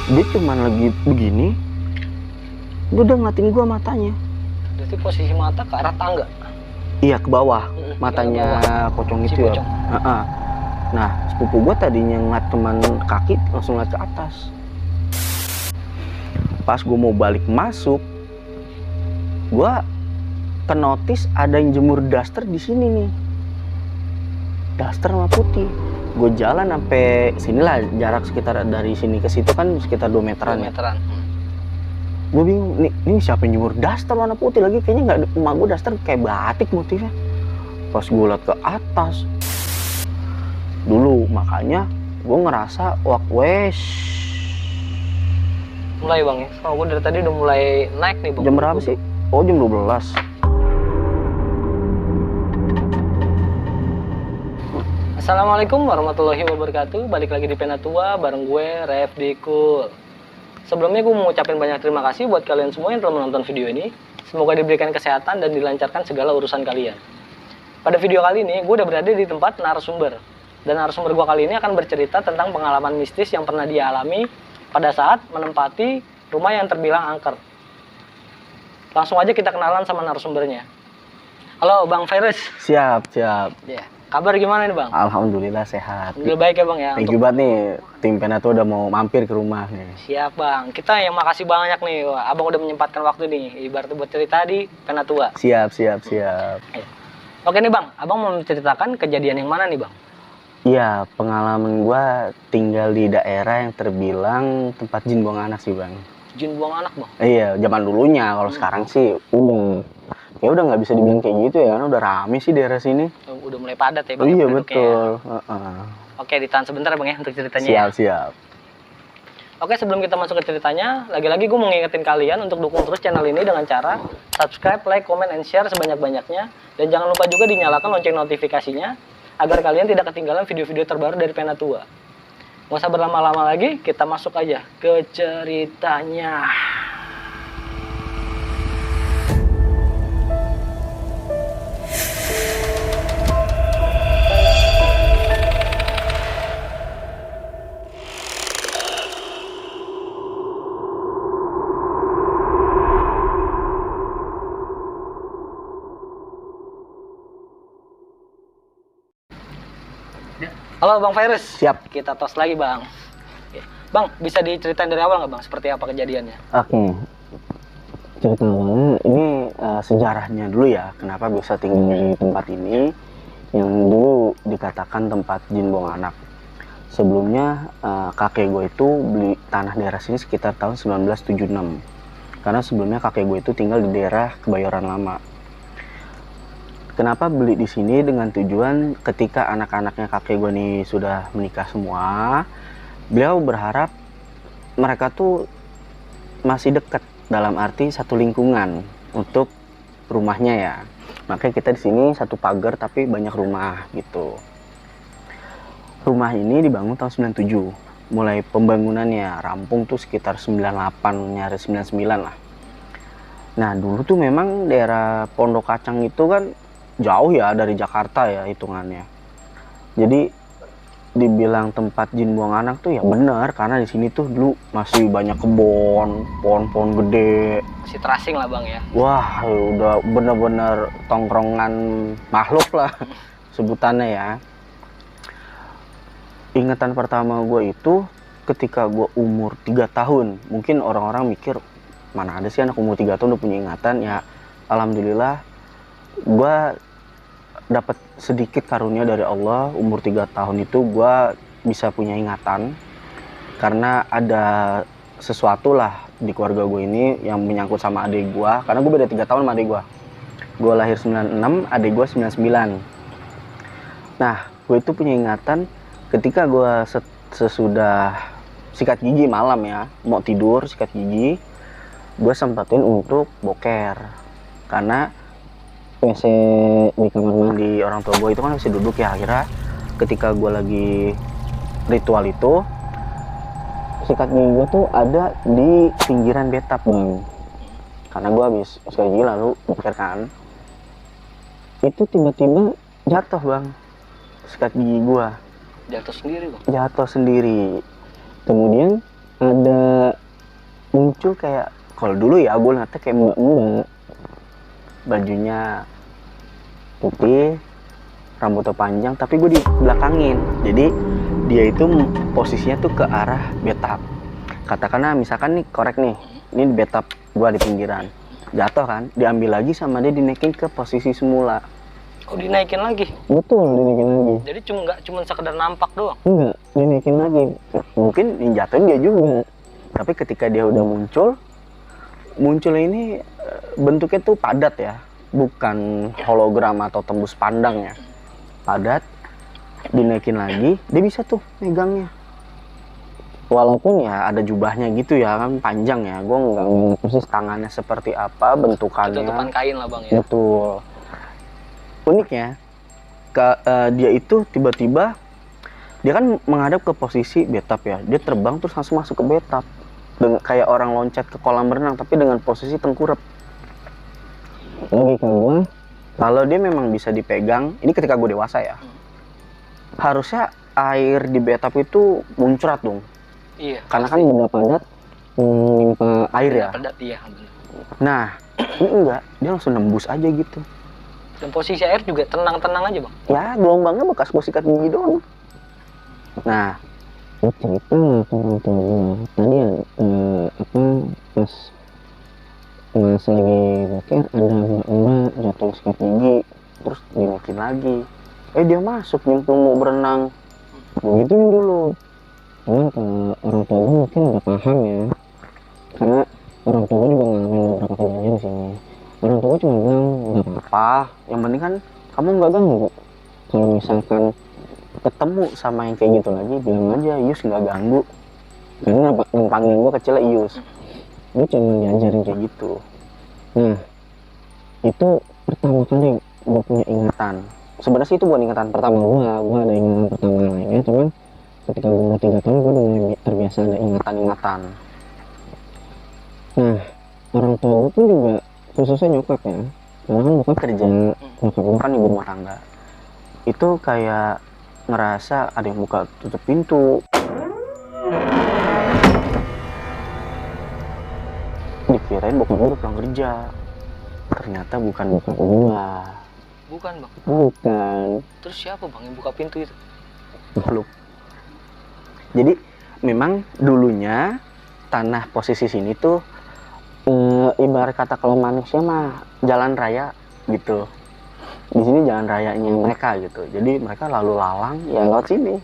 Dia cuman lagi begini, dia udah ngeliatin gua matanya. Berarti posisi mata ke arah tangga. Iya, ke bawah. Mm-mm, Matanya ke bawah. pocong Si itu ya. pocong. Heeh. Nah, sepupu gua tadinya ngeliat cuman kaki, langsung ngeliat ke atas. Pas gua mau balik masuk, gua kenotis ada yang jemur daster di sini nih. Daster warna putih. Gue jalan sampai sinilah, jarak sekitar dari sini ke situ kan sekitar 2 meteran. 2 meteran. Gue bingung, ini siapa yang jemur daster warna putih lagi? Kayaknya nggak, emak gue daster kayak batik motifnya. Pas gue liat ke atas, dulu makanya gue ngerasa wes. Mulai bang ya, soalnya gue dari tadi udah mulai naik nih bang. Jam berapa sih? Oh, jam 12. Assalamualaikum warahmatullahi wabarakatuh. Balik lagi di Penatua bareng gue, Ref Dikul. Sebelumnya gue mau ngucapin banyak terima kasih buat kalian semua yang telah menonton video ini. Semoga diberikan kesehatan dan dilancarkan segala urusan kalian. Pada video kali ini, gue udah berada di tempat narasumber. Dan narasumber gue kali ini akan bercerita tentang pengalaman mistis yang pernah dia alami pada saat menempati rumah yang terbilang angker. Langsung aja kita kenalan sama narasumbernya. Halo Bang Virus. Siap. Ya. Kabar gimana nih Bang? Alhamdulillah sehat. Alhamdulillah baik ya Bang ya. Thank you banget nih, tim Penatua udah mau mampir ke rumah nih. Siap Bang. Kita yang makasih banyak nih. Wah, Abang udah menyempatkan waktu nih. Ibaratnya buat cerita di Penatua. Siap. Oke nih Bang. Abang mau menceritakan kejadian yang mana nih Bang? Iya, pengalaman gua tinggal di daerah yang terbilang tempat jin buang anak sih bang. Jin buang anak Bang? Iya, zaman dulunya. Kalau sekarang sih udah nggak bisa dibilang kayak gitu ya, kan udah rame sih daerah sini. Udah mulai padat ya Bang? Iya penduduknya betul. ya? Oke, ditahan sebentar Bang ya untuk ceritanya. Siap. Oke, sebelum kita masuk ke ceritanya, lagi-lagi gue mau ngingetin kalian untuk dukung terus channel ini dengan cara subscribe, like, comment, and share sebanyak-banyaknya. Dan jangan lupa juga dinyalakan lonceng notifikasinya, agar kalian tidak ketinggalan video-video terbaru dari Penatua. Nggak usah berlama-lama lagi, kita masuk aja ke ceritanya. Halo Bang Virus. Siap. Kita tos lagi Bang. Bang, bisa diceritain dari awal nggak Bang? Seperti apa kejadiannya? Oke. Cerita awalnya ini sejarahnya dulu ya. Kenapa bisa tinggal di tempat ini yang dulu dikatakan tempat jin buang anak. Sebelumnya kakek gue itu beli tanah daerah sini sekitar tahun 1976. Karena sebelumnya kakek gue itu tinggal di daerah Kebayoran Lama. Kenapa beli di sini dengan tujuan ketika anak-anaknya kakek gue nih sudah menikah semua, beliau berharap mereka tuh masih dekat dalam arti satu lingkungan untuk rumahnya ya. Makanya kita di sini satu pagar tapi banyak rumah gitu. Rumah ini dibangun tahun 97. Mulai pembangunannya rampung tuh sekitar 98 nyaris 99 lah. Nah, dulu tuh memang daerah Pondok Kacang itu kan jauh ya dari Jakarta ya hitungannya. Jadi dibilang tempat jin buang anak tuh ya bener, karena di sini tuh dulu masih banyak kebun, pohon-pohon gede. Masih terasing lah Bang ya. Wah, udah bener-bener tongkrongan makhluk lah sebutannya ya. Ingatan pertama gue itu ketika gue umur 3 tahun. Mungkin orang-orang mikir, mana ada sih anak umur 3 tahun udah punya ingatan. Ya alhamdulillah gue dapat sedikit karunia dari Allah. Umur 3 tahun itu gue bisa punya ingatan karena ada sesuatu lah di keluarga gue ini yang menyangkut sama adik gue, karena gue beda 3 tahun sama adik gue lahir 96, adik gue 99. Nah, gue itu punya ingatan ketika gue sesudah sikat gigi malam ya, mau tidur sikat gigi, gue sempatin untuk boker karena WC di kamar mandi orang tua gue itu kan bisa duduk ya. Akhirnya ketika gue lagi ritual itu, sikat gigi gue tuh ada di pinggiran bathtub bang, karena gue habis sikat gigi lalu boker kan, itu tiba-tiba jatuh bang sikat gigi gue. Jatuh sendiri Bang? Jatuh sendiri. Kemudian ada muncul kayak, kalau dulu ya gue ngeliatnya kayak mbak-mbak, bajunya putih, rambutnya panjang, tapi gue di belakangin. Jadi dia itu posisinya tuh ke arah bathtub. Katakanlah misalkan nih korek nih, ini di bathtub gue di pinggiran, jatuh kan, diambil lagi sama dia, dinaikin ke posisi semula. Oh, dinaikin lagi? Betul, dinaikin lagi. Jadi nggak cuma sekedar nampak doang? Enggak, dinaikin lagi. Mungkin yang jatuhin dia juga, tapi ketika dia udah muncul ini bentuknya tuh padat ya, bukan hologram atau tembus pandang ya, padat. Dinaikin lagi, dia bisa tuh megangnya. Walaupun ya ada jubahnya gitu ya kan, panjang ya, gue nggak ngerti persis tangannya seperti apa, bentukannya. Ketutupan kain lah bang ya. Betul. Uniknya dia itu tiba-tiba dia kan menghadap ke posisi bathtub ya, dia terbang terus langsung masuk ke bathtub dengan kayak orang loncat ke kolam renang, tapi dengan posisi tengkurap. Logika gue, kalau dia memang bisa dipegang, ini ketika gue dewasa ya, harusnya air di bathtub itu muncrat dong. Iya. Karena kan benda padat menimpa air ya. Padat, iya benar. Nah, ini enggak, dia langsung nembus aja gitu. Dan posisi air juga tenang-tenang aja bang? Ya, gelombangnya bekas gue sikat gigi doang. Nah, gue cerita lah ke orang tua gue. Tadi pas lagi boker ada mbak jatuh sikat gigi, terus dinaikin lagi. Dia masuk nyemplung mau berenang. Begitu dulu. Cuman kalau orang tua gue mungkin udah paham ya, karena orang tua gue juga ngalamin beberapa kejadian di sini. Orang tua gue cuma bilang nggak apa-apa, yang penting kan kamu nggak ganggu. Kalau misalkan ketemu sama yang kayak gitu lagi, bilang aja Yus nggak ganggu. Karena panggilan gue kecilnya Yus. Gue cuma diajarin kayak gitu. Nah, itu pertama kali gue punya ingatan. Sebenarnya sih itu bukan ingatan pertama gue ada ingatan pertama lainnya, cuman ketika gue umur 3 tahun gue udah mulai terbiasa ada ingatan-ingatan. Nah, orang tua gue pun juga, khususnya nyokap ya, karena kan bokap kerja, nyokap gue kan ibu rumah tangga, itu kayak ngerasa ada yang buka tutup pintu, dikirain bokap gue udah pulang kerja. Ternyata bukan bokap gue. Bukan bang? Bukan. Terus siapa bang yang buka pintu itu? Makhluk. Jadi memang dulunya tanah posisi sini tuh ibarat kata kalau manusia mah jalan raya gitu. Di sini jalan rayanya mereka gitu. Jadi mereka lalu lalang ya lewat sini.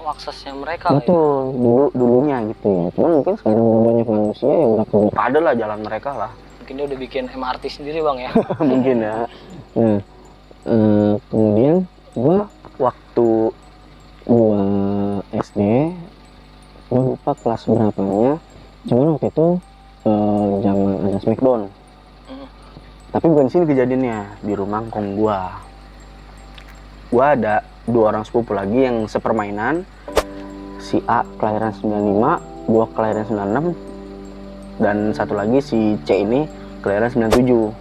Aksesnya mereka. Betul, ya? Dulunya gitu ya. Cuman mungkin sekarang banyak manusia yang udah ada lah jalan mereka lah. Mungkin dia udah bikin MRT sendiri bang ya. Mungkin ya. Nah, kemudian waktu gua SD, gua lupa kelas berapanya, cuman waktu itu zaman ada Smackdown. Tapi bukan di sini kejadiannya, di rumah ngkong gua ada 2 orang sepupu lagi yang sepermainan. Si A kelahiran 95, gua kelahiran 96, dan satu lagi si C ini kelahiran 97.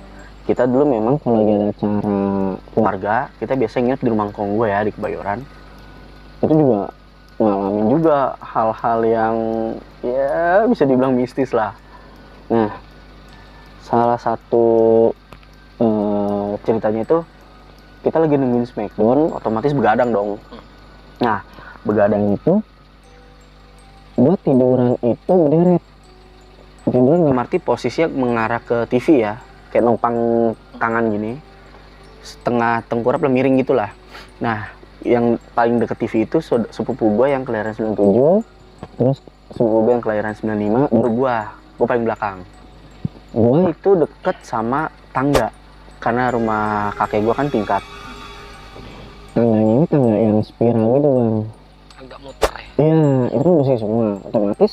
Kita dulu memang kalau lagi ada acara keluarga, kita biasa nginep di rumah ngkong gue ya, di Kebayoran. Itu juga ngalamin juga hal-hal yang ya bisa dibilang mistis lah. Nah, salah satu ceritanya itu kita lagi nungguin Smackdown, otomatis begadang dong. Nah, begadang itu gue tiduran itu berderet. Tiduran nggak arti posisinya mengarah ke TV ya, kayak numpang tangan gini, setengah tengkurap lah, miring gitulah. Nah, yang paling deket TV itu sepupu gue yang kelahiran 97, terus sepupu gue yang kelahiran 95, baru gue paling belakang. Gue itu deket sama tangga, karena rumah kakek gue kan tingkat. Tangganya ini tangga yang spiral gitu bang. Agak muter ya? Iya, itu besi semua. Otomatis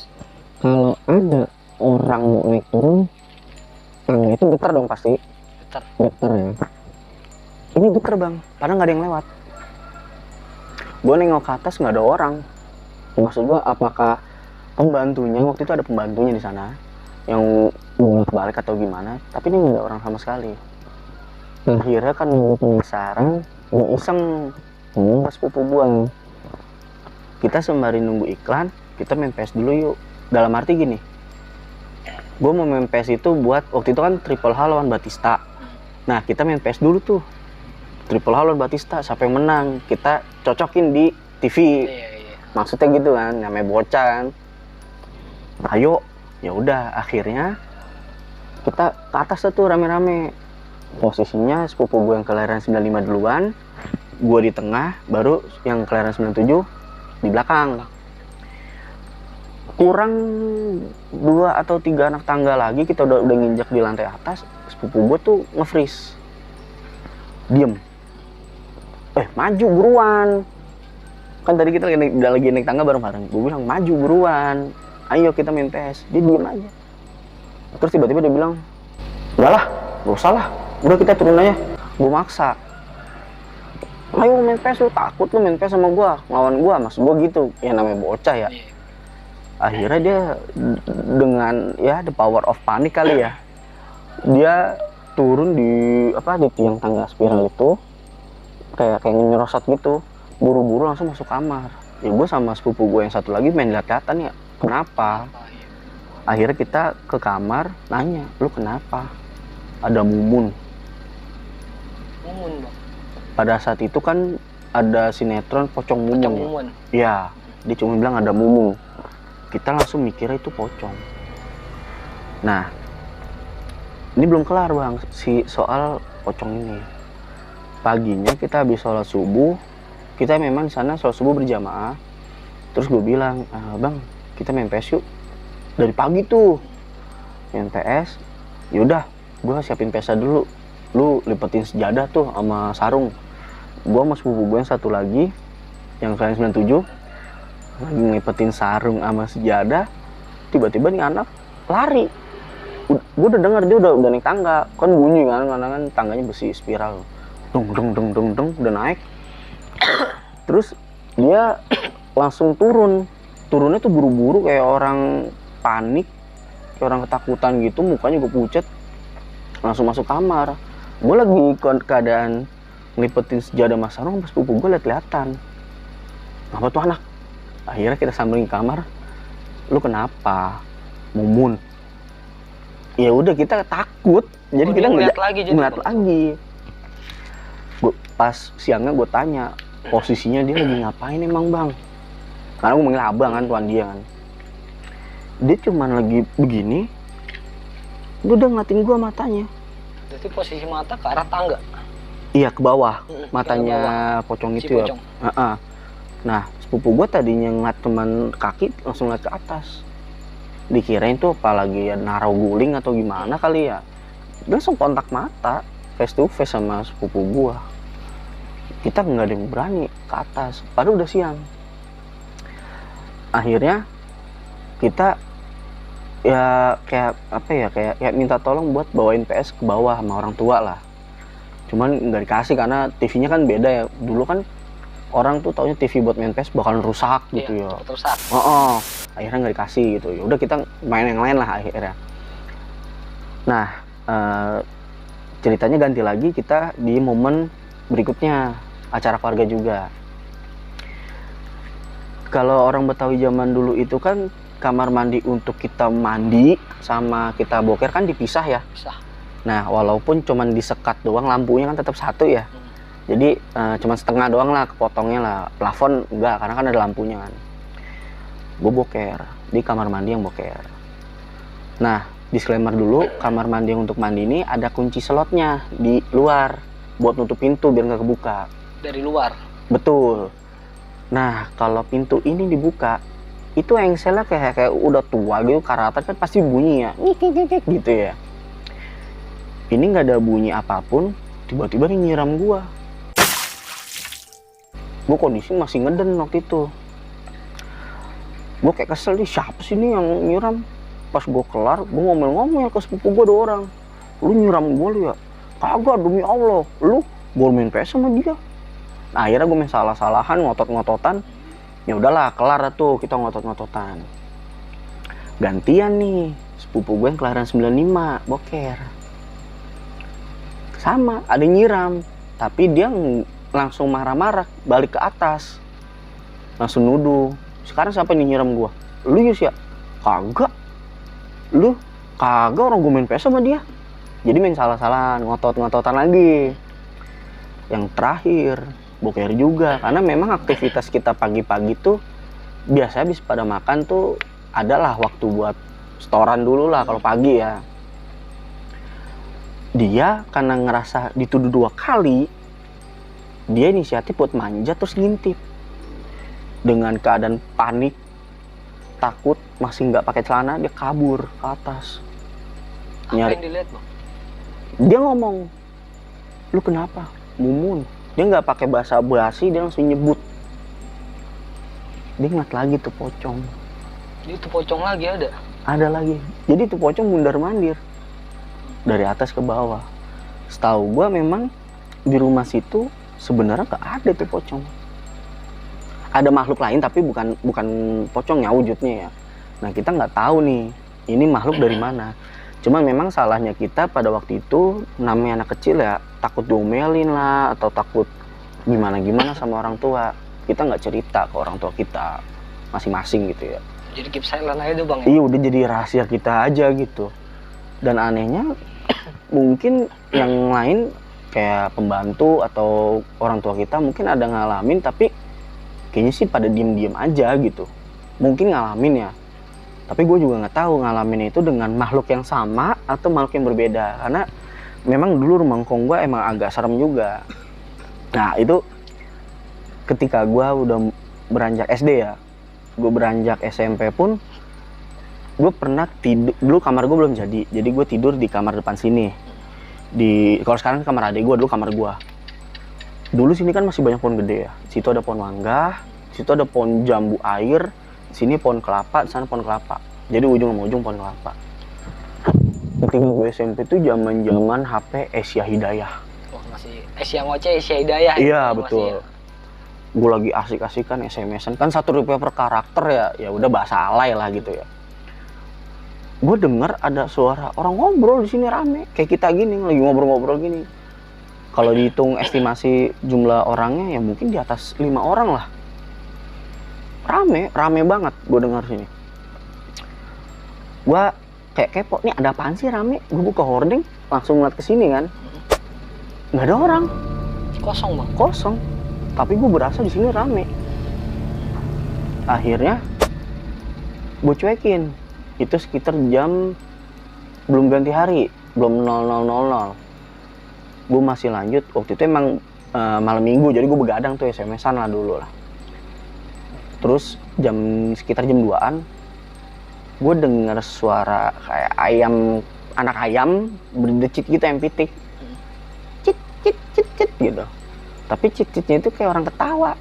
kalau ada orang mau naik turun, tangga itu getar dong pasti. Getar ya. Ini getar bang, padahal nggak ada yang lewat. Gue nengok ke atas nggak ada orang. Maksud gue apakah pembantunya, waktu itu ada pembantunya di sana yang bolak-balik atau gimana, tapi ini nggak ada orang sama sekali. Nah, akhirnya kan gue penasaran, gue iseng ngomong ke sepupu gue, kita sembari nunggu iklan, kita main PS dulu yuk. Dalam arti gini, gue mau main PS itu buat waktu itu kan triple H lawan Batista. Nah kita main PS dulu tuh, triple H lawan Batista, siapa yang menang kita cocokin di TV. Maksudnya gitu kan, namanya bocah kan. Ayo, ya udah akhirnya kita ke atas tuh rame-rame. Posisinya sepupu gue yang kelahiran 95 duluan, gue di tengah, baru yang kelahiran 97 di belakang. Kurang 2 atau 3 anak tangga lagi kita udah nginjak di lantai atas, sepupu gue tuh nge-freeze, diem, maju buruan. Kan tadi kita lagi naik tangga bareng-bareng, gue bilang maju buruan, ayo kita main PS. Dia diem aja, terus tiba-tiba dia bilang, enggak lah, gak usah lah, udah kita turun aja. Gue maksa, ayo main PS, lu takut lu main PS sama gue, ngelawan gue, maksud gue gitu, ya namanya bocah ya. Akhirnya dia dengan ya the power of panic kali ya, dia turun di tiang tangga spiral itu, kayak nyerosot gitu, buru-buru langsung masuk kamar. Ya gue sama sepupu gue yang satu lagi main lihat-lihatan ya, kenapa? Akhirnya kita ke kamar nanya, lu kenapa? Ada mumun. Mumun bang. Pada saat itu kan ada sinetron Pocong Mumun. Ya, dia cuma bilang ada mumun. Kita langsung mikirnya itu pocong. Nah, ini belum kelar bang, si soal pocong ini. Paginya kita habis sholat subuh, kita memang di sana sholat subuh berjamaah. Terus gue bilang, bang, kita main PS yuk. Dari pagi tuh main PS. Yaudah, gue siapin PS dulu. Lu lipetin sejadah tuh sama sarung. Gue sama sepupu gue yang satu lagi, yang kalian 97, lagi ngelipetin sarung sama sejadah. Tiba-tiba nih anak lari. Gue udah denger dia udah naik tangga, kan bunyi kan, karena kan tangganya besi spiral, dong udah naik. Terus dia langsung turunnya tuh buru-buru kayak orang panik, kayak orang ketakutan gitu, mukanya gue pucet, langsung masuk kamar. Gue lagi keadaan ngelipetin sejadah sama sarung, pas sepupu gue liat-liatan, apa tuh anak? Akhirnya kita samperin kamar, lu kenapa? Mumun. Ya udah kita takut, jadi kita ngeliat lagi. Pas siangnya gue tanya, posisinya dia lagi ngapain emang bang? Karena gue manggil abang kan, tuan dia kan. Dia cuman lagi begini, dia udah ngeliatin gue matanya. Jadi posisi mata ke arah tangga? Iya, ke bawah, matanya pocong itu ya. Nah, sepupu gue tadinya ngeliat cuman kaki, langsung ngeliat ke atas. Dikirain tuh apalagi ya naruh guling atau gimana kali ya. Dia langsung kontak mata, face to face sama sepupu gue. Kita nggak ada yang berani ke atas, padahal udah siang. Akhirnya kita ya kayak minta tolong buat bawain PS ke bawah sama orang tua lah. Cuman nggak dikasih karena TV-nya kan beda ya. Dulu kan orang tuh taunya TV buat main PS bakalan rusak gitu ya. Rusak. Akhirnya nggak dikasih gitu. Ya udah kita main yang lain lah akhirnya. Nah, ceritanya ganti lagi, kita di momen berikutnya, acara keluarga juga. Kalau orang Betawi zaman dulu itu kan kamar mandi untuk kita mandi sama kita boker kan dipisah ya. Nah, walaupun cuman disekat doang, lampunya kan tetap satu ya. Jadi cuman setengah doang lah kepotongnya lah, plafon enggak karena kan ada lampunya kan. Gue boker di kamar mandi yang boker. Nah, disclaimer dulu, kamar mandi yang untuk mandi ini ada kunci slotnya di luar buat nutup pintu biar nggak kebuka. Dari luar? Betul. Nah, kalau pintu ini dibuka, itu engselnya kayak udah tua gitu, karatan kan pasti bunyi ya, gitu ya. Ini nggak ada bunyi apapun, tiba-tiba dia nyiram gua. Gue kondisi masih ngeden waktu itu. Gue kayak kesel nih, siapa sih nih yang nyiram? Pas gue kelar, gue ngomel-ngomel ke sepupu gue 2 orang. Lu nyiram gue lu ya? Kagak, demi Allah. Lu gue main PS sama dia. Nah, akhirnya gue main salah-salahan, ngotot-ngototan. Ya udahlah, kelar tuh kita ngotot-ngototan. Gantian nih, sepupu gue yang kelahiran 95, boker. Sama, ada yang nyiram. Tapi dia langsung marah-marah, balik ke atas. Langsung nuduh. Sekarang siapa yang nyiram gue? Lu Yus ya? Kagak. Lu kagak, orang gue main PS sama dia. Jadi main salah-salahan, ngotot-ngototan lagi. Yang terakhir, boker juga. Karena memang aktivitas kita pagi-pagi tuh biasa habis pada makan tuh adalah waktu buat setoran dulu lah kalau pagi ya. Dia karena ngerasa dituduh 2 kali, dia inisiatif buat manjat terus ngintip. Dengan keadaan panik, takut, masih nggak pakai celana, dia kabur ke atas. Apa yang dilihat, Bang? Dia ngomong, lu kenapa? Mumun. Dia nggak pakai bahasa basi, dia langsung nyebut. Dia ingat lagi tuh pocong. Jadi itu pocong lagi ada? Ada lagi. Jadi tuh pocong mundar-mandir dari atas ke bawah. Setahu gua memang di rumah situ sebenarnya nggak ada tuh pocong. Ada makhluk lain tapi bukan pocongnya wujudnya ya. Nah kita nggak tahu nih ini makhluk dari mana. Cuman memang salahnya kita pada waktu itu, namanya anak kecil ya, takut diomelin lah atau takut gimana sama orang tua. Kita nggak cerita ke orang tua kita masing-masing gitu ya. Jadi keep silent aja tuh, Bang ya? Iya, udah jadi rahasia kita aja gitu. Dan anehnya mungkin yang lain kayak pembantu atau orang tua kita mungkin ada ngalamin, tapi kayaknya sih pada diem-diem aja gitu. Mungkin ngalamin ya, tapi gue juga nggak tahu ngalamin itu dengan makhluk yang sama atau makhluk yang berbeda. Karena memang dulu rumah ngkong gue emang agak serem juga. Nah itu ketika gue udah beranjak SD ya, gue beranjak SMP pun gue pernah tidur. Dulu kamar gue belum jadi gue tidur di kamar depan sini. Kalau sekarang kamar adik gue, dulu kamar gue. Dulu sini kan masih banyak pohon gede ya. Situ ada pohon mangga, situ ada pohon jambu air, sini pohon kelapa, di sana pohon kelapa. Jadi ujung sama ujung pohon kelapa. Ketika gue SMP itu zaman HP Asia Hidayah. Oh, masih Asia Ngoceh, Asia Hidayah. Iya gitu, betul. ya? Gue lagi asik-asikan SMS-an kan Rp1 per karakter ya udah bahasa alay lah gitu ya. Gue denger ada suara orang ngobrol di sini rame, kayak kita gini lagi ngobrol-ngobrol gini. Kalau dihitung estimasi jumlah orangnya ya mungkin di atas 5 orang lah. Rame banget gue dengar sini. Gue kayak kepo, nih ada apaan sih rame? Gue buka hording, langsung ngeliat ke sini kan. Nggak ada orang. Kosong, Bang. Kosong. Tapi gue berasa di sini rame. Akhirnya gue cuekin. Itu sekitar jam belum ganti hari, belum 00.00. Gue masih lanjut. Waktu itu emang malam minggu, jadi gue begadang tuh SMS-an lah dulu lah. Terus sekitar jam 2-an, gue denger suara kayak anak ayam berdecit gitu, yang pitik. Cit gitu. Tapi cit-citnya itu kayak orang ketawa.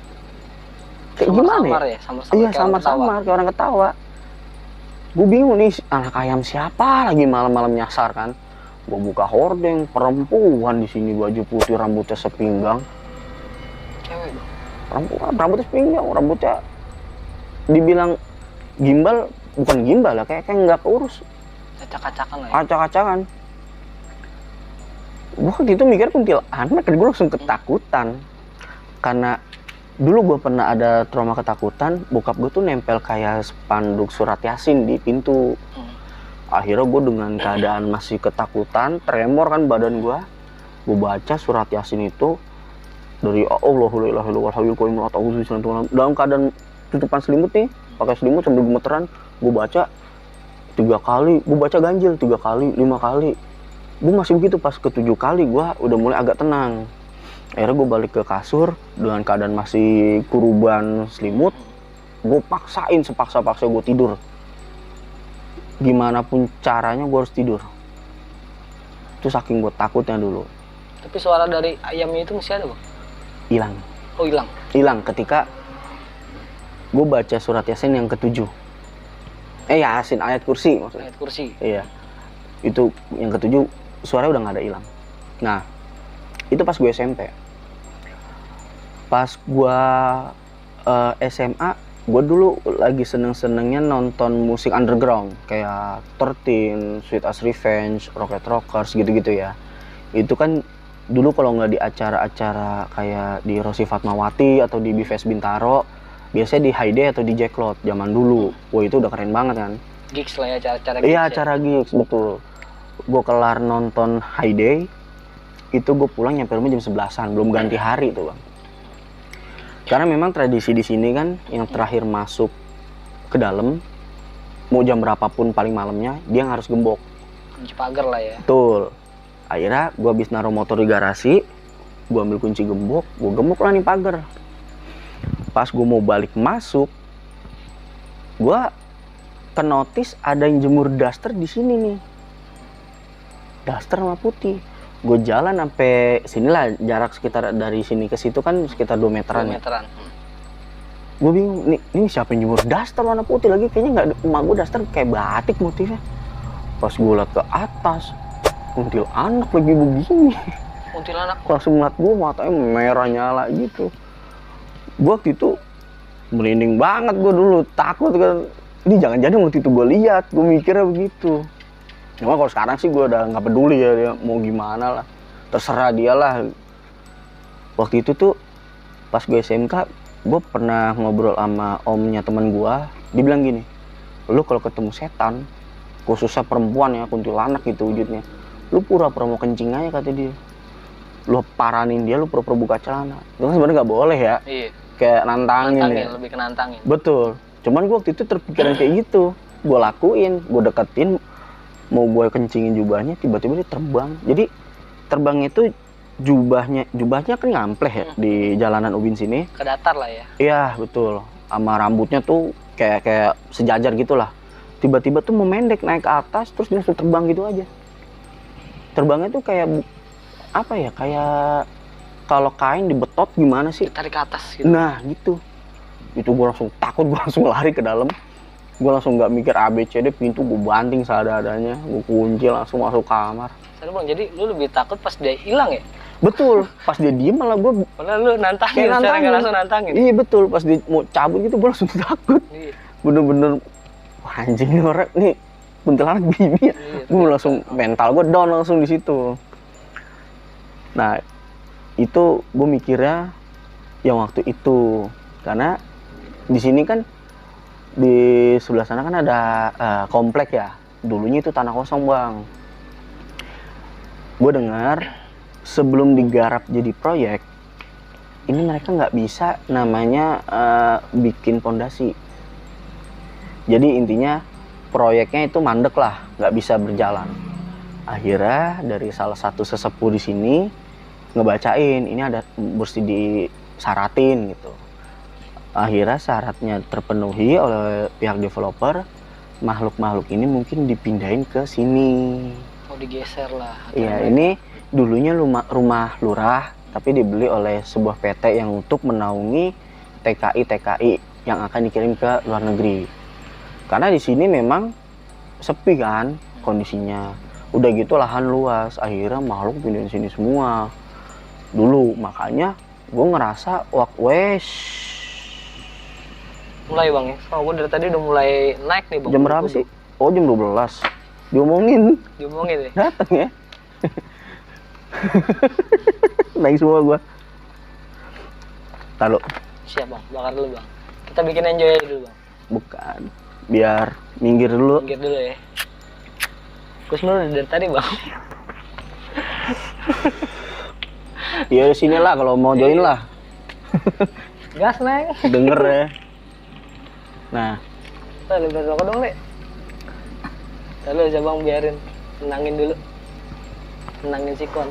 Kayak gimana ya? Samar-samar Iya, samar-samar kayak orang ketawa. Gue bingung nih, anak ayam siapa lagi malam-malam nyasar kan. Gue buka hordeng, perempuan di sini baju putih, rambutnya sepinggang. Cewek, Bang. Perempuan, rambutnya sepinggang, rambutnya dibilang gimbal, bukan gimbal lah, kayak nggak keurus. Acak-acakan lah ya? Acak-acakan. Gue waktu itu mikir kuntilanak, gue langsung ketakutan. Karena dulu gue pernah ada trauma ketakutan, bokap gue tuh nempel kayak spanduk surat Yasin di pintu. Akhirnya gue dengan keadaan masih ketakutan, tremor kan badan gue baca surat Yasin itu dari dalam keadaan tutupan selimut nih, pakai selimut sambil gemeteran. Gue baca 3 kali, gue baca ganjil 3 kali, 5 kali. Gue masih begitu, pas ke-7 kali gue udah mulai agak tenang. Akhirnya gue balik ke kasur dengan keadaan masih kuruban selimut. Gue paksain sepaksa-paksa gue tidur. Gimana pun caranya gue harus tidur. Itu saking gue takutnya dulu. Tapi suara dari ayamnya itu masih ada, Bang? Hilang. Oh, hilang? Hilang ketika gue baca surat Yasin yang ke-7. Yasin, ayat kursi maksudnya. Ayat kursi? Iya. Itu yang ke-7, suaranya udah nggak ada, hilang. Nah, itu pas gue SMP. Pas gue SMA, gue dulu lagi seneng-senengnya nonton musik underground kayak 13, Sweet As Revenge, Rocket Rockers gitu-gitu ya. Itu kan dulu kalau nggak di acara-acara kayak di Rosi Fatmawati atau di Bifes Bintaro, biasanya di Hayday atau di Jacklot zaman dulu. Wah, itu udah keren banget kan. gigs lah ya, cara gigs Iya, ya. acara gigs, betul. Gue kelar nonton High Day, itu gue pulang nyampe rumah jam 11-an, belum ganti hari tuh bang. Karena memang tradisi di sini kan, yang terakhir masuk ke dalam, mau jam berapapun paling malamnya, dia harus gembok. Kunci pagar lah ya. Betul. Akhirnya gue habis naruh motor di garasi, gue ambil kunci gembok, gue gembok lah nih pagar. Pas gue mau balik masuk, gue kenotis ada yang jemur daster di sini nih, daster warna putih. Gue jalan sampai sinilah, jarak sekitar dari sini ke situ kan sekitar 2 meteran. 2 meteran. Gue bingung, ini siapa yang jemur daster warna putih lagi? Kayaknya nggak, emak gue daster kayak batik motifnya. Pas gue liat ke atas, kuntilanak lagi begini. Kuntilanak. Langsung ngeliat gue, matanya merah nyala gitu. Gue waktu itu merinding banget, gue dulu takut kan. Ini jangan-jangan waktu itu gue lihat, gue mikirnya begitu. Cuma kalau sekarang sih gue udah nggak peduli ya, dia mau gimana lah, terserah dia lah. Waktu itu tuh pas gue SMK, gue pernah ngobrol sama omnya teman gue. Dia bilang gini, lu kalau ketemu setan, khususnya perempuan ya, kuntilanak gitu wujudnya, lu pura-pura mau kencing aja kata dia. Lu paranin dia, lu pura-pura buka celana. Itu kan sebenarnya nggak boleh ya. Iya. Kayak nantangin ya. Lebih ke nantangin. Betul. Cuman gue waktu itu terpikiran kayak gitu. Gue lakuin, gue deketin, mau gue kencingin jubahnya, tiba-tiba dia terbang. Jadi terbang itu jubahnya kan ngampleh ya di jalanan Ubin sini. Ke datar lah ya. Iya betul. Sama rambutnya tuh kayak sejajar gitulah. Tiba-tiba tuh mau mendek naik ke atas, terus dia langsung terbang gitu aja. Terbangnya tuh kayak apa ya? Kayak kalau kain dibetot gimana sih? Tarik ke atas gitu. Nah gitu. Itu gue langsung takut, gue langsung lari ke dalam. Gue langsung nggak mikir ABCD, pintu gue banting seadanya, gue kunci langsung masuk kamar. Sorry bang, jadi lu lebih takut pas dia hilang ya? Betul, pas dia diem malah gue Padahal lu nantangin, secara nggak langsung nantangin. Iya betul, pas dia mau cabut gitu gue langsung takut. Iya. Bener-bener, wah anjing nih orang nih kuntilanak bibi ya. Iya, Gue langsung mental gue down langsung di situ. Nah itu gue mikirnya yang waktu itu, karena di sini kan di sebelah sana kan ada komplek ya. Dulunya itu tanah kosong bang. Gue dengar sebelum digarap jadi proyek, ini mereka nggak bisa namanya bikin pondasi. Jadi intinya proyeknya itu mandek lah, nggak bisa berjalan. Akhirnya dari salah satu sesepuh di sini ngebacain, ini ada mesti disaratin gitu. Akhirnya syaratnya terpenuhi oleh pihak developer, makhluk-makhluk ini mungkin dipindahin ke sini. Oh digeser lah. Iya, ini dulunya rumah lurah, tapi dibeli oleh sebuah PT yang untuk menaungi TKI yang akan dikirim ke luar negeri. Karena di sini memang sepi kan kondisinya. Udah gitu lahan luas, akhirnya makhluk pindahin sini semua. Dulu makanya gue ngerasa mulai bang ya, gue dari tadi udah mulai naik nih bang. Jam berapa sih? Oh jam 12. Diomongin ya? datang ya. Naik semua gua. Taruh. Siap bang, bakar dulu bang. Kita bikin enjoy aja dulu bang. Bukan, biar minggir dulu. Minggir dulu ya. Gue sebenernya dari tadi bang. Ya sini lah kalau mau join lah. Gas neng. Denger ya. Nah, Lu berrokok dong, Le. Lalu aja bang, biarin. Tenangin dulu. Tenangin sikon.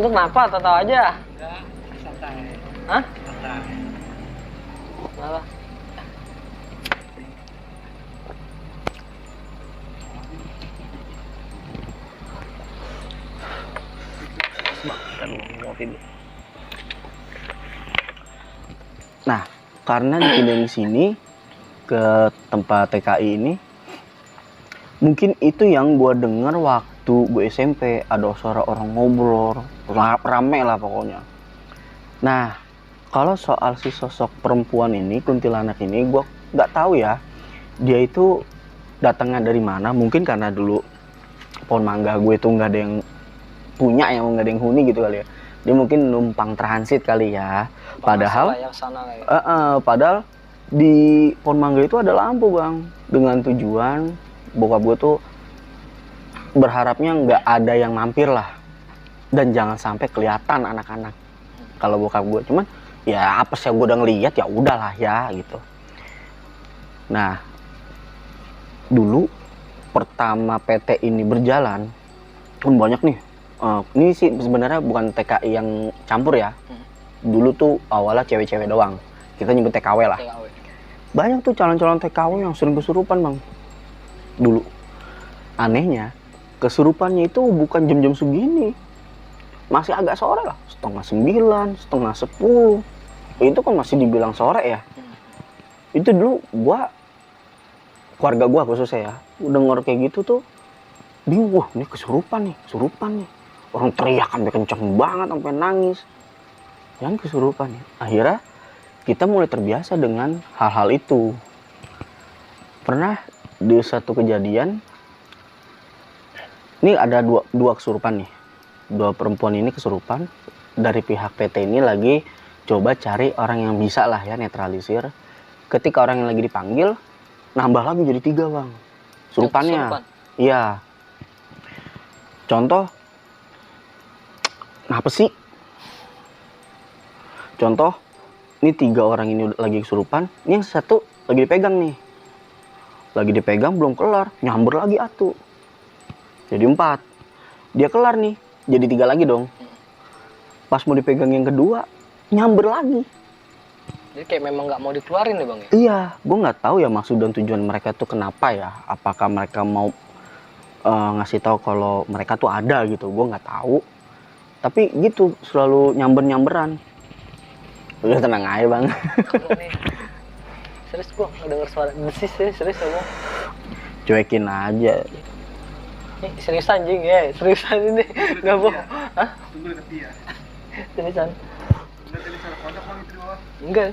Lu kenapa? Tahu aja? Enggak, santai. Hah? Santai. Kenapa? nah karena dipindahin sini ke tempat TKI ini, mungkin itu yang gue denger waktu gue SMP, ada suara orang ngobrol, rame lah pokoknya. Nah, kalau soal si sosok perempuan ini, kuntilanak ini, gue nggak tahu ya, dia itu datangnya dari mana. Mungkin karena dulu pohon mangga gue tuh nggak ada yang punya, yang nggak ada yang huni gitu kali ya. Dia mungkin numpang transit kali ya. Padahal, yang sana lah ya. padahal di pohon mangga itu ada lampu bang, dengan tujuan bokap gue tuh berharapnya nggak ada yang mampir lah, dan jangan sampai kelihatan anak-anak kalau bokap gue. Cuman ya apa sih, gue udah ngeliat ya udahlah ya gitu. Nah dulu pertama PT ini berjalan kan banyak nih. Ini sih sebenarnya bukan TKI yang campur ya. Dulu tuh awalnya cewek-cewek doang, kita nyebut TKW lah. TKW. Banyak tuh calon-calon TKW yang sering kesurupan bang dulu. Anehnya kesurupannya itu bukan jam-jam segini, masih agak sore lah, 8:30, 9:30. Itu kan masih dibilang sore ya. Itu dulu keluarga gua khususnya ya, denger kayak gitu tuh bingung, wah ini kesurupan nih. Orang teriak sampai kenceng banget, sampai nangis. Yang kesurupan ya. Akhirnya kita mulai terbiasa dengan hal-hal itu. Pernah di satu kejadian, ini ada dua kesurupan nih. Dua perempuan ini kesurupan. Dari pihak PT ini lagi coba cari orang yang bisa lah ya netralisir. Ketika orang yang lagi dipanggil, nambah lagi jadi 3 bang surupannya. Iya. Contoh, kenapa sih? Contoh, ini 3 orang ini lagi kesurupan, ini yang satu lagi dipegang nih. Lagi dipegang belum kelar, nyamber lagi atu. Jadi 4. Dia kelar nih, jadi 3 lagi dong. Pas mau dipegang yang kedua, nyamber lagi. Jadi kayak memang nggak mau dikeluarin deh bang ya? Iya, gue nggak tahu ya maksud dan tujuan mereka tuh kenapa ya. Apakah mereka mau ngasih tahu kalau mereka tuh ada gitu, gue nggak tahu. Tapi gitu, selalu nyamberan. Udah tenang aja bang. Serius gue nggak denger suara besis ya, serius ya bang. Cuekin aja. Ini serius anjing ya, seriusan ini nggak bohong. Hah? Tunggu dekat dia. Seriusan? Udah tadi suara kodok bang itu di bawah. Enggak.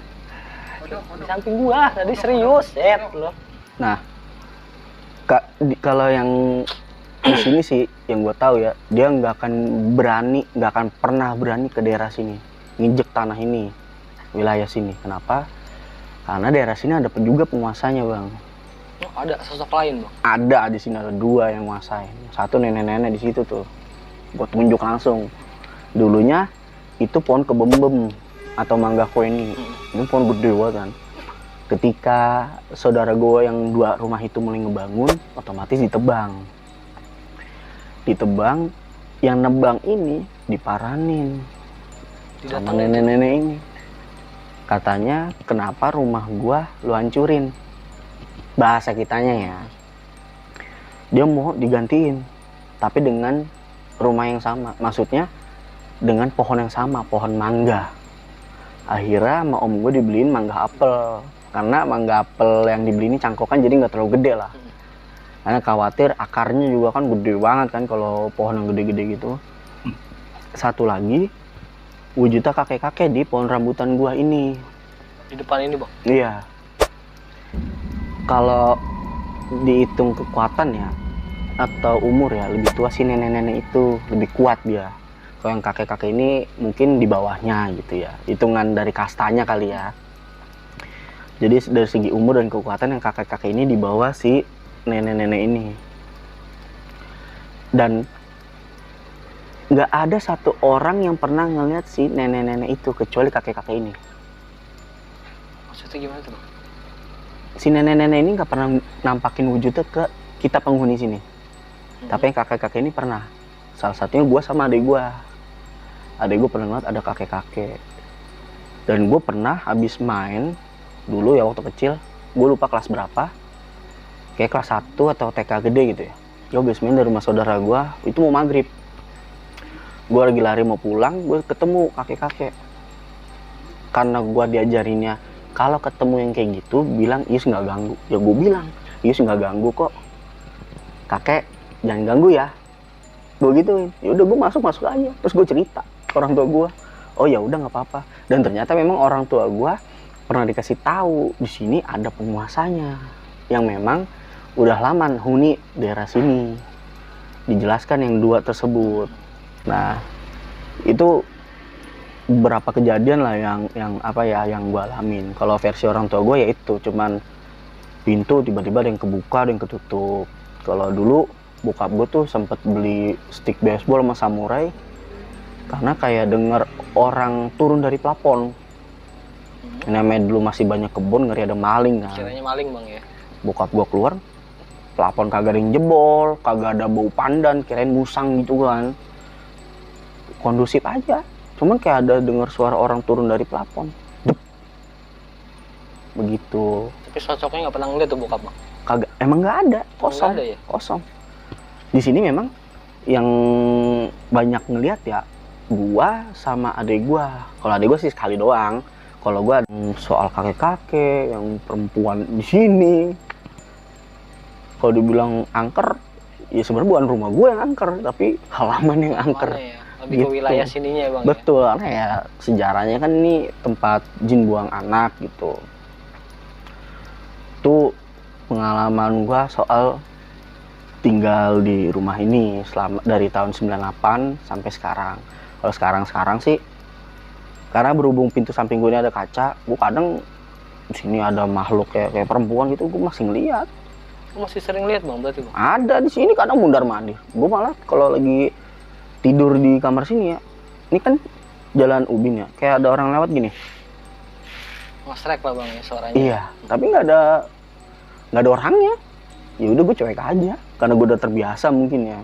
Kodok. Di samping gua tadi serius, set loh. Nah, kalau yang di sini sih, yang gue tahu ya, dia nggak akan pernah berani ke daerah sini, nginjek tanah ini, wilayah sini. Kenapa? Karena daerah sini ada juga penguasanya bang. Oh, ada sosok lain bang? Ada di sini, ada 2 yang nguasain. Satu nenek-nenek di situ tuh, gue tunjuk langsung. Dulunya itu pohon kebembem atau mangga ini pohon gede banget kan. Ketika saudara gue yang 2 rumah itu mulai ngebangun, otomatis ditebang. Yang nebang ini diparanin sama nenek-nenek ini. Katanya, kenapa rumah gue lu hancurin? Bahasa kitanya ya, dia mau digantiin tapi dengan rumah yang sama, maksudnya dengan pohon yang sama, pohon mangga. Akhirnya sama om gue dibeliin mangga apel, karena mangga apel yang dibeli ini cangkokan, jadi nggak terlalu gede lah, karena khawatir akarnya juga kan gede banget kan kalau pohon yang gede-gede gitu. Satu lagi, wujudnya kakek-kakek di pohon rambutan gua ini. Di depan ini bang? Iya. Kalau dihitung kekuatan ya, atau umur ya, lebih tua si nenek-nenek itu, lebih kuat dia. Kalau yang kakek-kakek ini mungkin di bawahnya gitu ya, hitungan dari kastanya kali ya. Jadi dari segi umur dan kekuatan, yang kakek-kakek ini di bawah si nenek-nenek ini. Dan nggak ada satu orang yang pernah ngeliat si nenek-nenek itu kecuali kakek-kakek ini. Maksudnya gimana tuh bang? Si nenek-nenek ini nggak pernah nampakin wujudnya ke kita penghuni sini. Tapi yang kakek-kakek ini pernah. Salah satunya gue sama adik gue. Adik gue pernah ngeliat ada kakek-kakek. Dan gue pernah habis main dulu ya waktu kecil, gue lupa kelas berapa, kayak kelas 1 atau TK gede gitu ya. Gue habis main dari rumah saudara gue, itu mau maghrib. Gue lagi lari mau pulang, gue ketemu kakek-kakek. Karena gue diajarinnya, kalau ketemu yang kayak gitu, bilang Ius nggak ganggu. Ya gue bilang, Ius nggak ganggu kok. Kakek, jangan ganggu ya. Gue gituin. Ya udah gue masuk aja. Terus gue cerita ke orang tua gue. Oh ya udah nggak apa-apa. Dan ternyata memang orang tua gue pernah dikasih tahu di sini ada penguasanya yang memang udah lama huni daerah sini. Dijelaskan yang 2 tersebut. Nah, itu beberapa kejadian lah yang apa ya yang gue alamin. Kalau versi orang tua gue ya itu cuman pintu tiba-tiba ada yang kebuka, ada yang ketutup. Kalau dulu bokap gue tuh sempet beli stick baseball sama samurai karena kayak denger orang turun dari plafon. Namanya dulu masih banyak kebun, ngeri ada maling kan. Kiranya maling bang ya. Bokap gue keluar, plafon kagak ada yang jebol, kagak ada bau pandan, kirain musang gitu kan. Kondusif aja. Cuman kayak ada dengar suara orang turun dari plafon. Dep. Begitu. Tapi sosoknya nggak pernah ngeliat tuh bokap bang. Kagak, emang nggak ada, kosong. Nggak ada ya? Kosong. Di sini memang yang banyak ngelihat ya gua sama adik gua. Kalau adik gua sih sekali doang. Kalau gua soal kakek-kakek yang perempuan di sini. Kalau dibilang angker, ya sebenarnya bukan rumah gua yang angker, tapi halaman yang angker. Mana ya? Lebih Gitu. ke wilayah sininya ya bang. Betul, karena ya sejarahnya kan ini tempat jin buang anak gitu. Itu pengalaman gua soal tinggal di rumah ini selama dari tahun 98 sampai sekarang. Kalau sekarang sih karena berhubung pintu samping gue ini ada kaca, gue kadang di sini ada makhluk kayak perempuan gitu, gue masih ngeliat. Lu masih sering lihat bang berarti bang? Ada di sini kadang mundar mandir. Gue malah kalau lagi tidur di kamar sini ya, ini kan jalan ubin ya, kayak ada orang lewat gini. Ngesrek lah bang ya suaranya. Iya, tapi nggak ada orangnya. Ya udah gue cuek aja, karena gue udah terbiasa mungkin ya.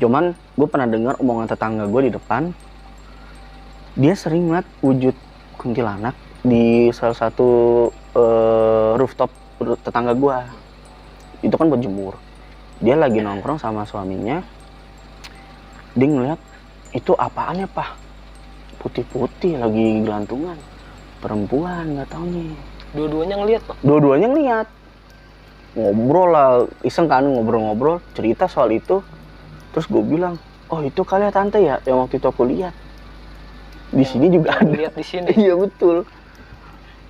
Cuman gue pernah dengar omongan tetangga gue di depan, dia sering ngeliat wujud kuntilanak di salah satu rooftop tetangga gue. Itu kan buat jemur. Dia lagi nongkrong sama suaminya, dia ngeliat itu apaan ya pak? Putih-putih lagi gelantungan, perempuan nggak tahu nih. Dua-duanya ngelihat bang? Dua-duanya ngeliat. Ngobrol lah, iseng kan ngobrol-ngobrol, cerita soal itu. Terus gue bilang, oh itu kali ya tante ya, yang waktu itu aku lihat. Di sini juga ada. Lihat di sini. Iya betul.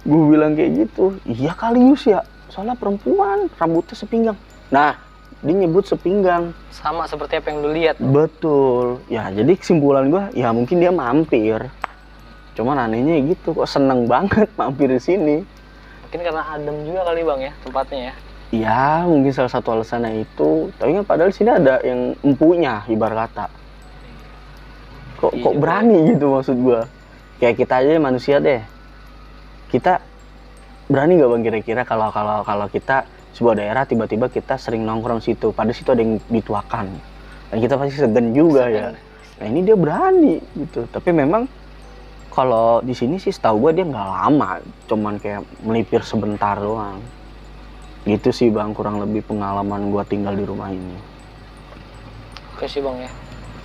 Gue bilang kayak gitu. Iya kali Yus ya, soalnya perempuan, rambutnya sepinggang. Nah, dia nyebut sepinggang. Sama seperti apa yang lu lihat. Betul. Ya jadi kesimpulan gue, ya mungkin dia mampir. Cuman anehnya gitu, kok seneng banget mampir di sini. Mungkin karena adem juga kali bang ya tempatnya ya. Ya mungkin salah satu alasannya itu. Tapi kan padahal sini ada yang empunya ibarat kata. Kok Iya, berani gitu maksud gua. Kayak kita aja manusia deh. Kita berani nggak bang kira-kira kalau kita sebuah daerah tiba-tiba kita sering nongkrong situ. Pada situ ada yang dituakan. Dan kita pasti segan juga ya. Nah ini dia berani gitu. Tapi memang kalau di sini sih setahu gua dia nggak lama. Cuman kayak melipir sebentar doang. Gitu sih bang, kurang lebih pengalaman gua tinggal di rumah ini. Oke sih bang ya.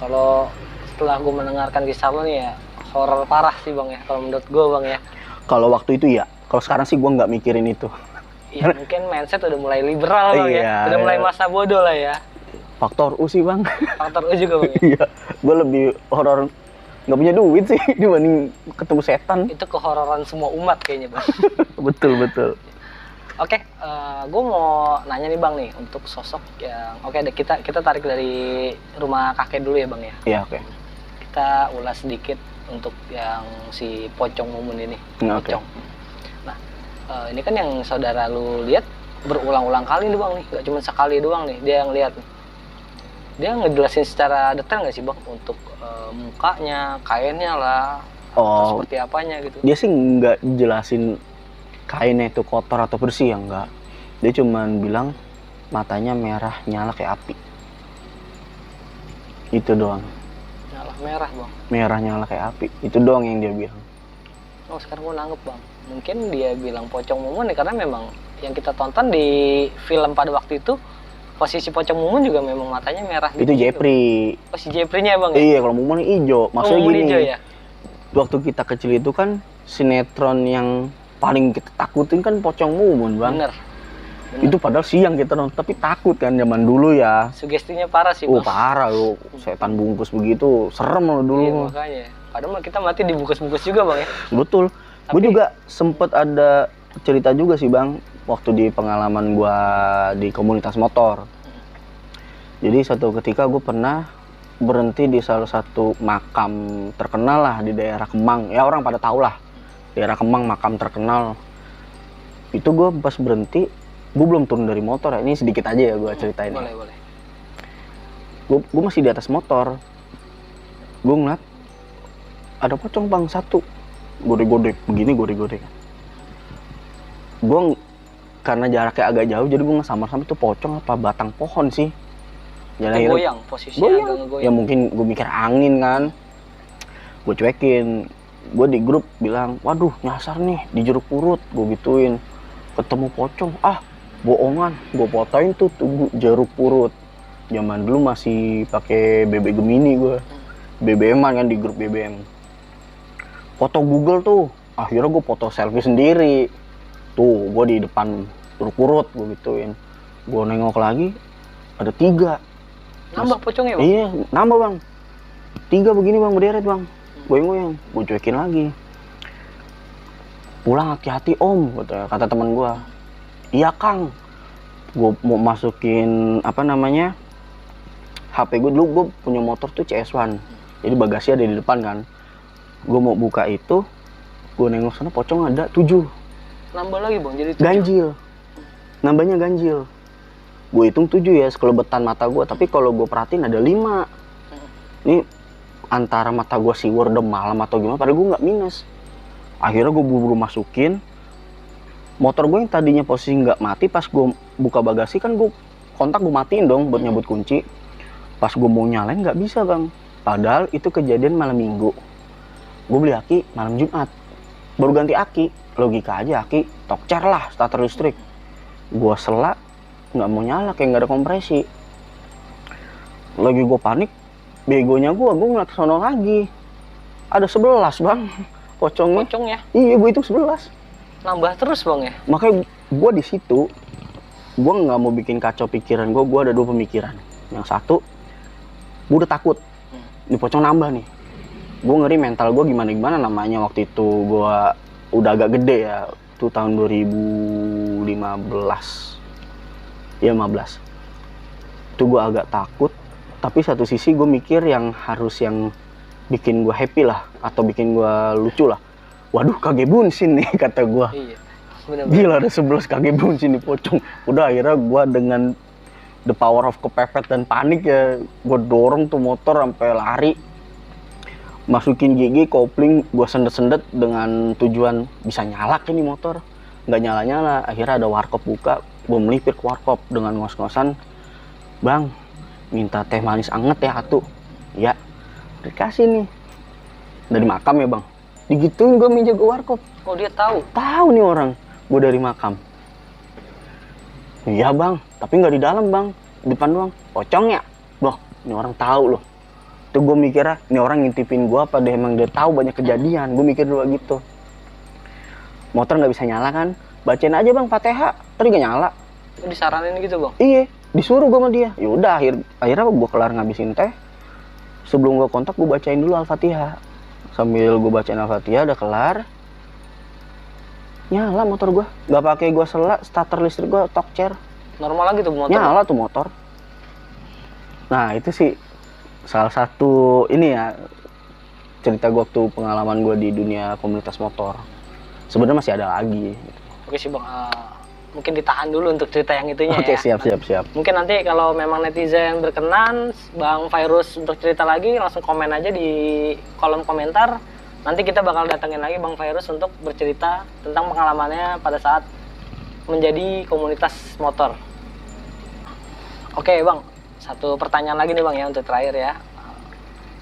Kalau setelah gue mendengarkan kisah lo nih ya, horor parah sih bang ya. Kalau menurut gue bang ya. Kalau waktu itu ya, kalau sekarang sih gua nggak mikirin itu. Ya mungkin mindset udah mulai liberal bang Iya, ya. Udah mulai masa bodoh lah ya. Faktor U sih bang. Faktor U juga bang ya. Iya, gua lebih horor nggak punya duit sih dibanding ketemu setan. Itu kehororan semua umat kayaknya bang. Betul. Oke, gue mau nanya nih bang nih untuk sosok yang kita tarik dari rumah kakek dulu ya bang ya. Iya oke. Kita ulas sedikit untuk yang si Pocong Mumun ini. Oke. Pocong. Nah, ini kan yang saudara lu lihat berulang-ulang kali nih bang nih, nggak cuma sekali doang nih dia yang lihat. Dia ngejelasin secara detail nggak sih bang untuk mukanya, kainnya lah, atau seperti apanya gitu? Dia sih nggak jelasin kainnya itu kotor atau bersih ya enggak. Dia cuman bilang matanya merah nyala kayak api. Itu doang. Nyala merah bang. Merah nyala kayak api. Itu doang yang dia bilang. Oh sekarang gue nanggep bang. Mungkin dia bilang Pocong Mumun ya karena memang yang kita tonton di film pada waktu itu posisi Pocong Mumun juga memang matanya merah. Itu gitu. Jepri. Oh si Jepri-nya bang? Ya? Iya kalau Mumun hijau. Maksudnya Mumun gini. hijau ya? Waktu kita kecil itu kan sinetron yang paling kita takutin kan Pocong Mumun bang. Bener. Itu padahal siang kita nonton tapi takut kan zaman dulu ya. Sugestinya parah sih bang. Oh parah lu, setan bungkus begitu, serem lo dulu. Iya makanya. Padahal kita mati dibungkus-bungkus juga bang ya. Betul. Gue juga sempet ada cerita juga sih bang, waktu di pengalaman gue di komunitas motor. Jadi suatu ketika gue pernah berhenti di salah satu makam terkenal lah di daerah Kemang. Ya orang pada tahu lah, daerah Kemang makam terkenal. Itu gue pas berhenti, gue belum turun dari motor ya. Ini sedikit aja ya gue ceritain. Boleh. Gue masih di atas motor. Gue ngeliat ada pocong bang satu, gode-gode begini, gode-gode. Gue karena jaraknya agak jauh, jadi gue ngesamar-samar itu pocong apa batang pohon sih. Jadi Itu goyang, posisinya agak ngegoyang. ya mungkin gue mikir angin kan. Gue cuekin. Gue di grup bilang, waduh nyasar nih di jeruk purut. Gue gituin, ketemu pocong. Ah bohongan, gue fotoin tuh jeruk purut. Zaman dulu masih pakai BB Gemini gue, BBM-an kan di grup BBM. Foto Google tuh, akhirnya gue foto selfie sendiri. Tuh gue di depan jeruk purut, gue gituin. Gue nengok lagi, ada 3. Nambah pocongnya bang? Iya, nambah bang. 3 begini bang, berderet bang. Goyang-goyang, gue cuekin lagi. Pulang hati-hati om, kata teman gue. Iya kang. Gue mau masukin apa namanya, HP gue dulu, gue punya motor tuh CS1. Jadi bagasi ada di depan kan. Gue mau buka itu, gue nengok sana pocong ada 7. Nambah lagi bang, jadi 7. Ganjil. Nambahnya ganjil. Gue hitung 7 ya, sekelebetan mata gue. Tapi kalau gue perhatiin ada 5. Ini antara mata gue siwer dem malam atau gimana, padahal gue nggak minus. Akhirnya gue buru-buru masukin. Motor gue yang tadinya posisi nggak mati, pas gue buka bagasi kan gue kontak gue matiin dong buat nyabut kunci. Pas gue mau nyalain nggak bisa bang. Padahal itu kejadian malam minggu. Gue beli aki malam Jumat. Baru ganti aki. Logika aja aki tokcer lah starter listrik. Gue selak nggak mau nyala, kayak nggak ada kompresi. Lagi gue panik, begonya gue ngeliat sono lagi. Ada 11 bang pocongnya. Pocongnya? Iya gue itu 11. Nambah terus bang ya? Makanya gue di situ, gue nggak mau bikin kacau pikiran gue ada 2 pemikiran. Yang satu, gue udah takut, ini pocong nambah nih. Gue ngeri mental gue gimana namanya waktu itu gue udah agak gede ya, itu tahun 2015. Ya 15. Itu gue agak takut, tapi satu sisi gue mikir yang bikin gue happy lah, atau bikin gue lucu lah. Waduh kage bunsin nih kata gue. Iya, bener-bener. Gila ada 11 kage bunsin nih pocong. Udah akhirnya gue dengan the power of kepepet dan panik ya, gue dorong tuh motor sampai lari. Masukin gigi, kopling, gue sendet-sendet dengan tujuan bisa nyala ini motor. Nggak nyala-nyala, akhirnya ada warkop buka, gue melipir ke warkop dengan ngos-ngosan. Bang, minta teh manis anget ya atuh. Ya, dikasih nih. Dari makam ya bang. Digituin gue minjem ke warkop. Oh dia tahu? Tahu nih orang, gue dari makam. Iya bang, tapi nggak di dalam bang, di depan doang. Pocong ya? Bah, ini orang tahu loh. Itu gue mikirnya, ini orang ngintipin gue apa dia emang dia tahu banyak kejadian. Gue mikir dulu gitu. Motor nggak bisa nyala kan? Bacain aja bang Fatihah, tadi gak nyala. Disaranin gitu bang? Iya, disuruh gue sama dia. Yaudah, akhirnya gue kelar ngabisin teh. Sebelum gue kontak, gue bacain dulu Al-Fatihah. Sambil gue bacain Al-Fatihah, udah kelar. Nyala motor gue. Gak pakai gue selak, starter listrik gue tokcer. Normal lagi tuh motor? Nyala tuh motor. Nah itu sih salah satu ini ya, cerita gue waktu pengalaman gue di dunia komunitas motor. Sebenarnya masih ada lagi. Oke sih bang, mungkin ditahan dulu untuk cerita yang itunya. Oke, ya. siap. Mungkin nanti kalau memang netizen berkenan, Bang Virus untuk cerita lagi, langsung komen aja di kolom komentar. Nanti kita bakal datengin lagi Bang Virus untuk bercerita tentang pengalamannya pada saat menjadi komunitas motor. Oke bang, satu pertanyaan lagi nih bang ya untuk terakhir ya.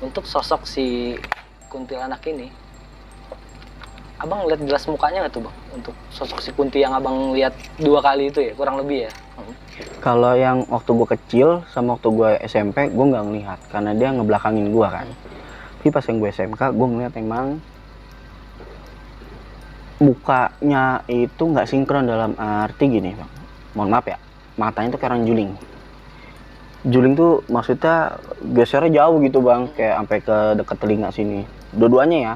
Untuk sosok si kuntilanak ini, abang lihat jelas mukanya nggak tuh bang? Untuk sosok si Kunti yang abang lihat 2 kali itu ya, kurang lebih ya? Kalau yang waktu gue kecil sama waktu gue SMP, gue nggak ngelihat karena dia ngebelakangin gue kan. Tapi pas yang gue SMK, gue ngeliat emang mukanya itu nggak sinkron dalam arti gini bang. Mohon maaf ya, matanya tuh kayak orang juling. Juling tuh maksudnya gesernya jauh gitu bang, kayak sampai ke dekat telinga sini. Dua-duanya ya.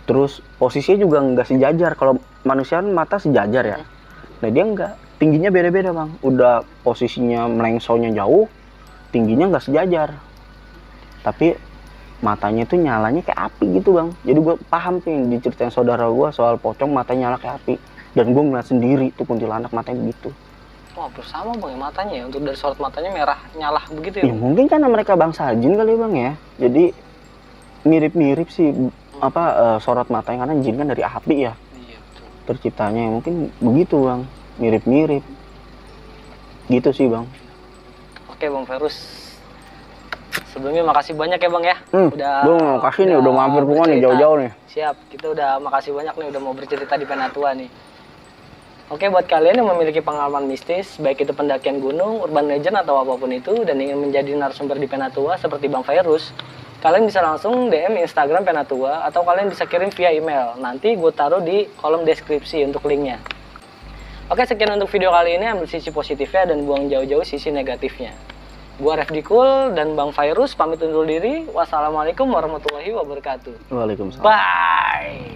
Terus posisinya juga nggak sejajar. Kalau manusia mata sejajar ya. Nah dia nggak, tingginya beda-beda bang. Udah posisinya melengsonya jauh, tingginya nggak sejajar. tapi matanya tuh nyalanya kayak api gitu bang. Jadi gue paham tuh yang diceritain saudara gue soal pocong matanya nyala kayak api, dan gue ngeliat sendiri tuh kuntilanak matanya begitu. Wah, hampir sama bang ya matanya ya. Untuk dari sorot matanya merah nyala begitu Ya ya. mungkin karena mereka bangsa jin kali bang ya, jadi mirip-mirip sih sorot matanya, karena jin kan dari api ya Iya betul. terciptanya, mungkin begitu bang, mirip-mirip gitu sih bang. Oke bang Ferus, sebelumnya makasih banyak ya bang ya. Gue mau kasih nih, udah mampir pokoknya nih bercerita. jauh-jauh nih. Siap, kita udah makasih banyak nih udah mau bercerita di Penatua nih. Oke, buat kalian yang memiliki pengalaman mistis, baik itu pendakian gunung, urban legend atau apapun itu, dan ingin menjadi narasumber di Penatua seperti Bang Virus, kalian bisa langsung DM Instagram Penatua atau kalian bisa kirim via email. Nanti gue taruh di kolom deskripsi untuk linknya. Oke, sekian untuk video kali ini. Ambil sisi positifnya dan buang jauh-jauh sisi negatifnya. Gua Refdi Cool dan Bang Virus pamit undur diri. Wassalamualaikum warahmatullahi wabarakatuh. Waalaikumsalam. Bye.